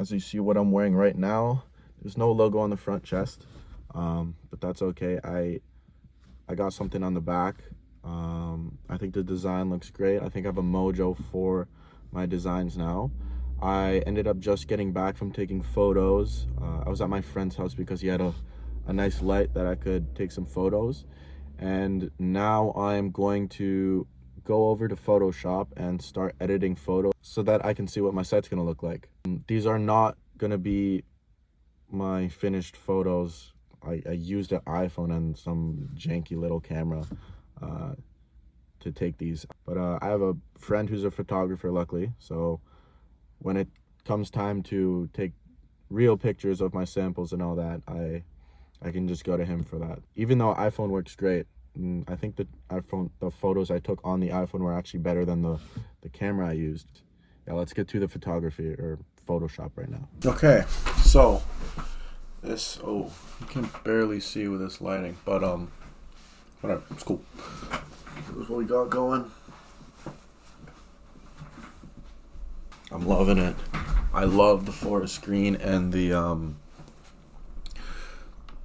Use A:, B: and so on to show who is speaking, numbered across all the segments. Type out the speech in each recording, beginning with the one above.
A: As you see what I'm wearing right now, there's no logo on the front chest, but that's okay. I got something on the back. I think the design looks great. I think I have a mojo for my designs now. I ended up just getting back from taking photos. I was at my friend's house because he had a nice light that I could take some photos. And now I'm going to go over to Photoshop and start editing photos so that I can see what my site's gonna look like. These are not gonna be my finished photos. I used an iPhone and some janky little camera to take these. But I have a friend who's a photographer, luckily. So when it comes time to take real pictures of my samples and all that, I can just go to him for that. Even though iPhone works great, I think the photos I took on the iPhone were actually better than the camera I used. Yeah, let's get to the photography or Photoshop right now. Okay, so this, oh, you can barely see with this lighting, but whatever, it's cool. This is what we got going. I'm loving it. I love the forest green and the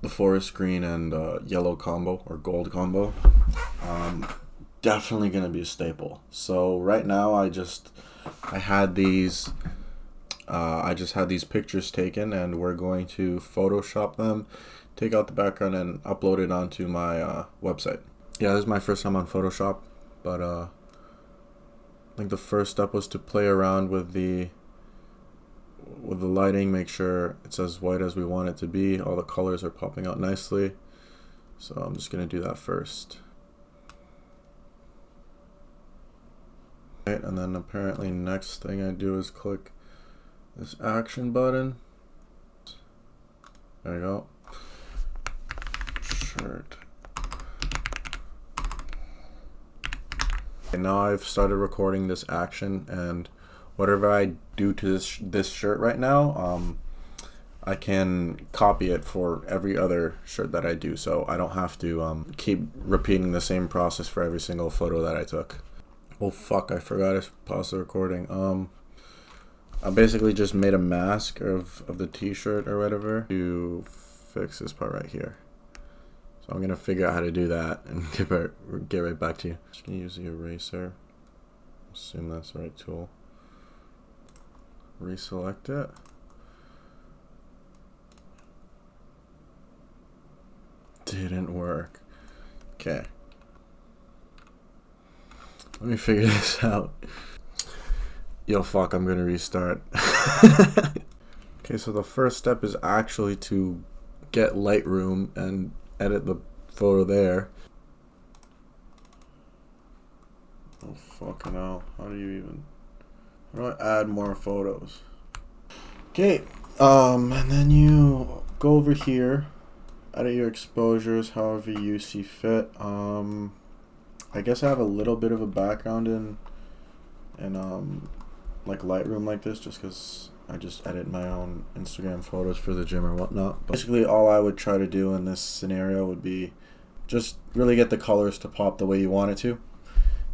A: forest green and yellow combo or gold combo. Definitely gonna be a staple. So right now I just had these pictures taken, and we're going to Photoshop them, take out the background, and upload it onto my website. Yeah, this is my first time on Photoshop, but I think the first step was to play around with the lighting, make sure it's as white as we want it to be. All the colors are popping out nicely. So I'm just gonna do that first. Right, and then apparently next thing I do is click this action button. There you go. Shirt. And now I've started recording this action, and whatever I do to this shirt right now, I can copy it for every other shirt that I do, so I don't have to keep repeating the same process for every single photo that I took. Oh fuck, I forgot to pause the recording. I basically just made a mask of the t-shirt or whatever to fix this part right here. So I'm gonna figure out how to do that and get right back to you. Just gonna use the eraser. Assume that's the right tool. Reselect it. Didn't work. Okay. Let me figure this out. Yo, fuck, I'm gonna restart. Okay, so the first step is actually to get Lightroom and edit the photo there. Oh, fucking hell. How do I add more photos? Okay, and then you go over here, edit your exposures however you see fit. I guess I have a little bit of a background in like Lightroom like this, just because I just edit my own Instagram photos for the gym or whatnot. But basically all I would try to do in this scenario would be just really get the colors to pop the way you want it to,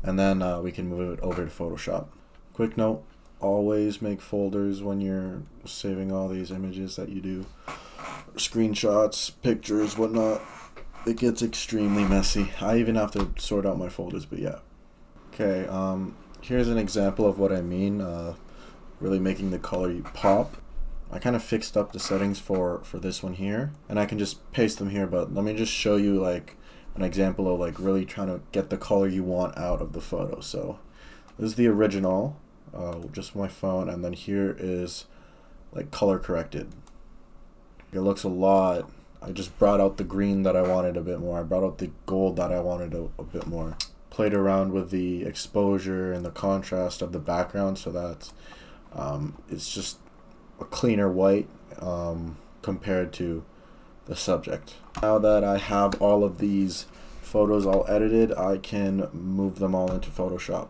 A: and then we can move it over to Photoshop. Quick note, always make folders when you're saving all these images that you do, screenshots, pictures, whatnot. It gets extremely messy. I even have to sort out my folders, but yeah. Okay, here's an example of what I mean, really making the color pop. I kind of fixed up the settings for this one here, and I can just paste them here, but let me just show you like an example of like really trying to get the color you want out of the photo. So this is the original, just my phone, and then here is like color corrected. It looks a lot. I just brought out the green that I wanted a bit more. I brought out the gold that I wanted a bit more. Played around with the exposure and the contrast of the background so that it's just a cleaner white compared to the subject. Now that I have all of these photos all edited, I can move them all into Photoshop.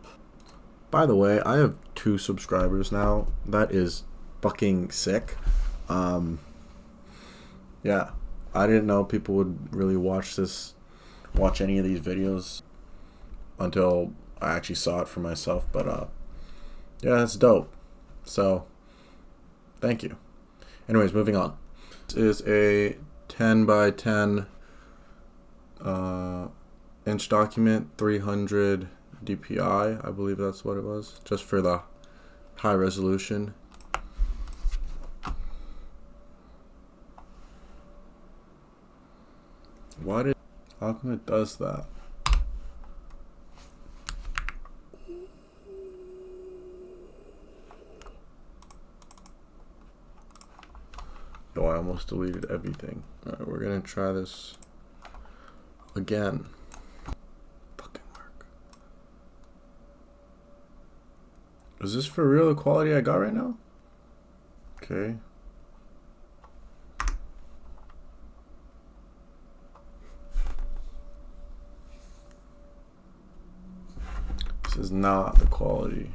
A: By the way, I have 2 subscribers now. That is fucking sick. Yeah, I didn't know people would really watch any of these videos until I actually saw it for myself, but yeah, it's dope. So Thank you. Anyways, moving on. This is a 10 by 10 inch document, 300 DPI, I believe that's what it was, just for the high resolution. How come it does that? Oh, I almost deleted everything. Alright, we're gonna try this again. Fucking work. Is this for real the quality I got right now? Okay. This is not the quality.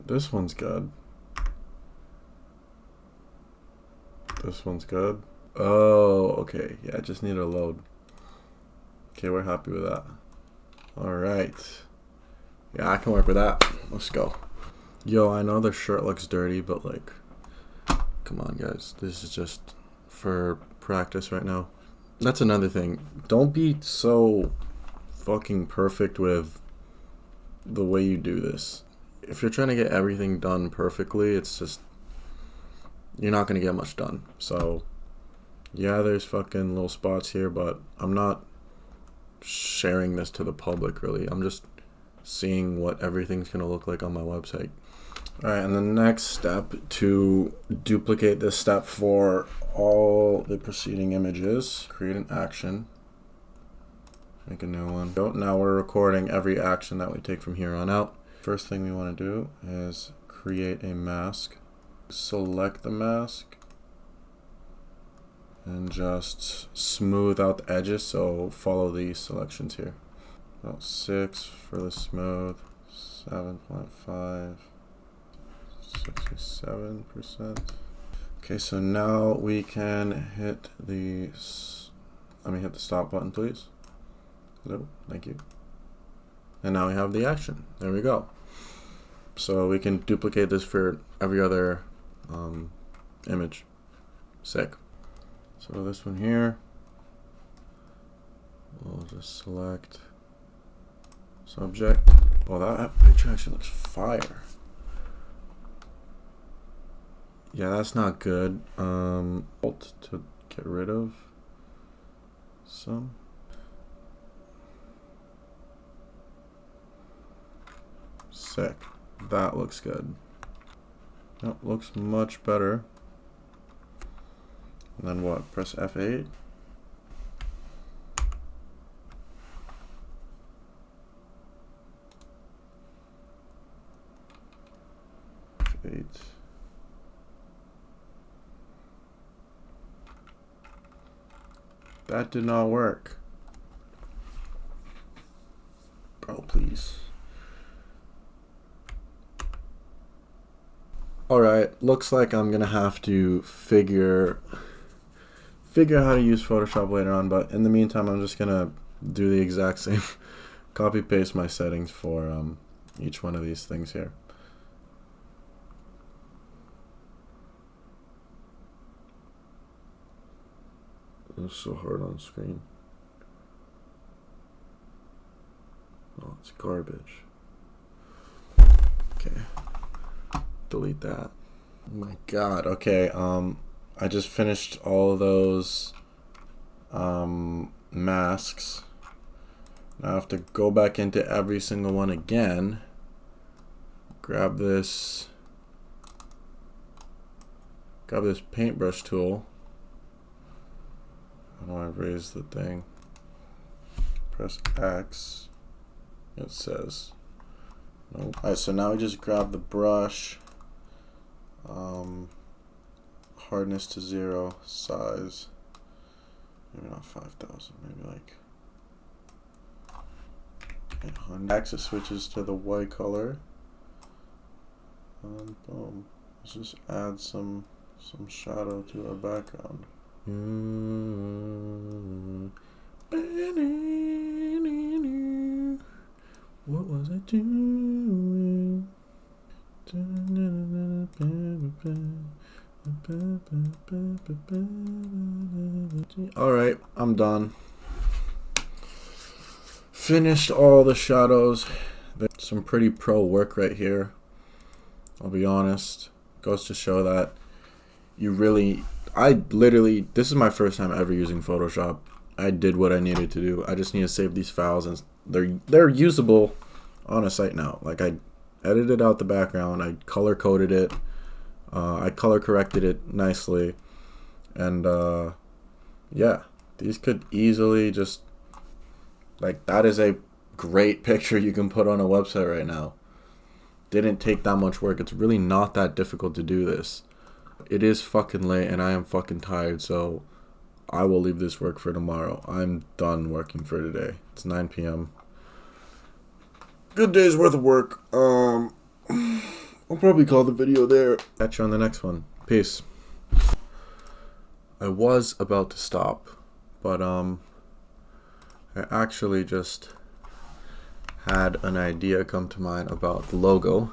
A: This one's good. This one's good. Oh, okay. Yeah, I just need to load. Okay, we're happy with that. Alright. Yeah, I can work with that. Let's go. Yo, I know the shirt looks dirty, but like, come on guys. This is just for practice right now. That's another thing. Don't be so fucking perfect with the way you do this. If you're trying to get everything done perfectly, it's just, you're not going to get much done. So, yeah, there's fucking little spots here, but I'm not sharing this to the public, really. I'm just seeing what everything's going to look like on my website. Alright, and the next step to duplicate this step for all the preceding images, create an action, make a new one. Now we're recording every action that we take from here on out. First thing we want to do is create a mask. Select the mask and just smooth out the edges, so follow these selections here. About 6 for the smooth, 7.5, 67%. Okay, so now we can hit the, let me hit the stop button please. Hello, thank you. And now we have the action. There we go. So we can duplicate this for every other image. Sick. So this one here, we'll just select subject. Well, that picture actually looks fire. Yeah, that's not good. Alt to get rid of some. Sick. That looks good. That looks much better. And then what? Press F8. F8. That did not work. Bro, please. Alright, looks like I'm gonna have to figure how to use Photoshop later on, but in the meantime I'm just gonna do the exact same copy paste my settings for each one of these things here. It's so hard on screen. Oh, it's garbage. Okay. Delete that. Oh my god. Okay, I just finished all of those masks. Now I have to go back into every single one again. Grab this paintbrush tool. How do I raise the thing? Press X. It says nope. Alright, so now we just grab the brush. Hardness to 0, size, maybe not 5,000, maybe like 800. Axis switches to the white color. Boom. Let's just add some shadow to our background. What was I doing? Alright, I'm done. Finished all the shadows. There's some pretty pro work right here. I'll be honest. Goes to show that you really... this is my first time ever using Photoshop. I did what I needed to do. I just need to save these files, and they're usable on a site now. Like, I edited out the background, I color coded it, I color corrected it nicely, and yeah, these could easily just, like, that is a great picture you can put on a website right now. Didn't take that much work. It's really not that difficult to do this. It is fucking late and I am fucking tired, so I will leave this work for tomorrow. I'm done working for today. It's 9 p.m. Good day's worth of work. I'll probably call the video there. Catch you on the next one. Peace. I was about to stop, but I actually just had an idea come to mind about the logo,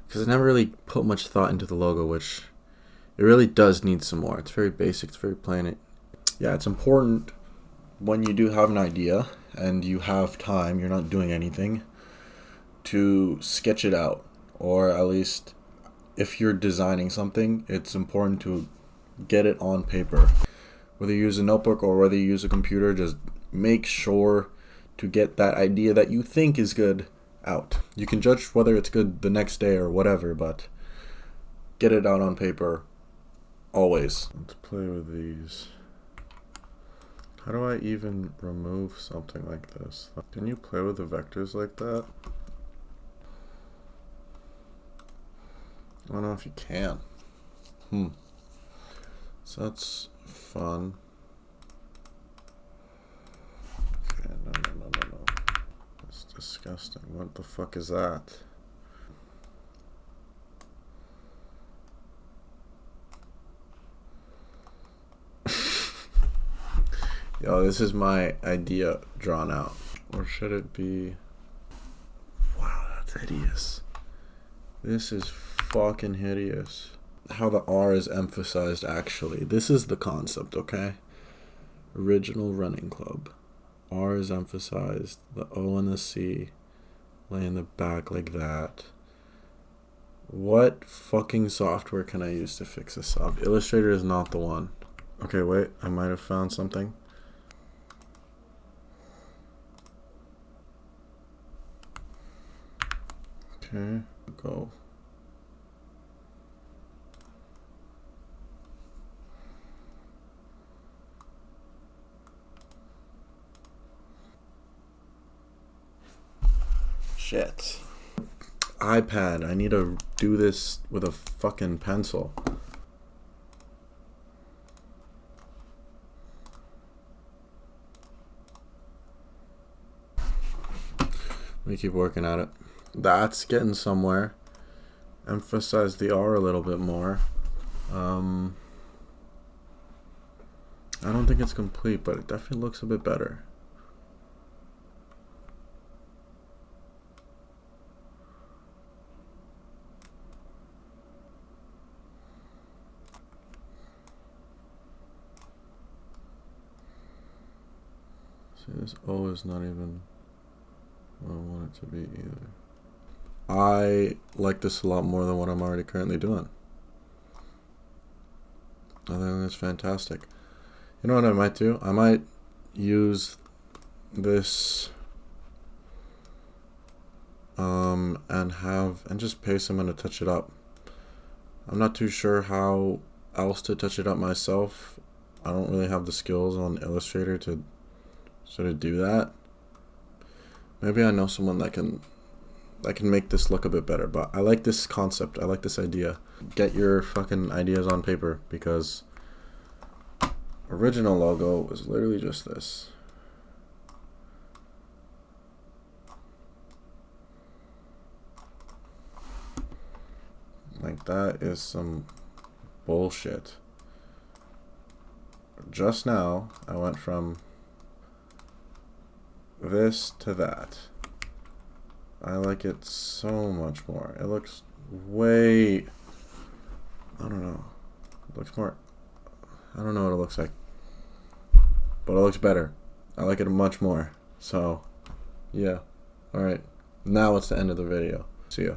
A: because I never really put much thought into the logo, which it really does need some more. It's very basic, it's very plain. Yeah, it's important when you do have an idea and you have time, you're not doing anything, to sketch it out. Or at least if you're designing something, it's important to get it on paper. Whether you use a notebook or whether you use a computer, just make sure to get that idea that you think is good out. You can judge whether it's good the next day or whatever, but get it out on paper always. Let's play with these. How do I even remove something like this? Can you play with the vectors like that? I don't know if you can. So that's fun. Okay, no. That's disgusting. What the fuck is that? Yo, this is my idea drawn out. Or should it be... Wow, that's hideous. This is fucking hideous. How the R is emphasized, actually. This is the concept, okay? Original Running Club. R is emphasized. The O and the C lay in the back like that. What fucking software can I use to fix this up? Illustrator is not the one. Okay, wait. I might have found something. Okay, go. Shit. iPad. I need to do this with a fucking pencil. Let me keep working at it. That's getting somewhere. Emphasize the R a little bit more. I don't think it's complete, but it definitely looks a bit better. See, this O is not even what I want it to be either. I like this a lot more than what I'm already currently doing. I think it's fantastic. You know what I might do? I might use this and just pay someone to touch it up. I'm not too sure how else to touch it up myself. I don't really have the skills on Illustrator to sort of do that. Maybe I know someone that can make this look a bit better, but I like this concept. I like this idea. Get your fucking ideas on paper, because original logo was literally just this. Like, that is some bullshit. Just now, I went from this to that. I like it so much more. It looks way, I don't know, It looks more, I don't know what it looks like, but it looks better. I like it much more. So, yeah. Alright, now it's the end of the video. See ya.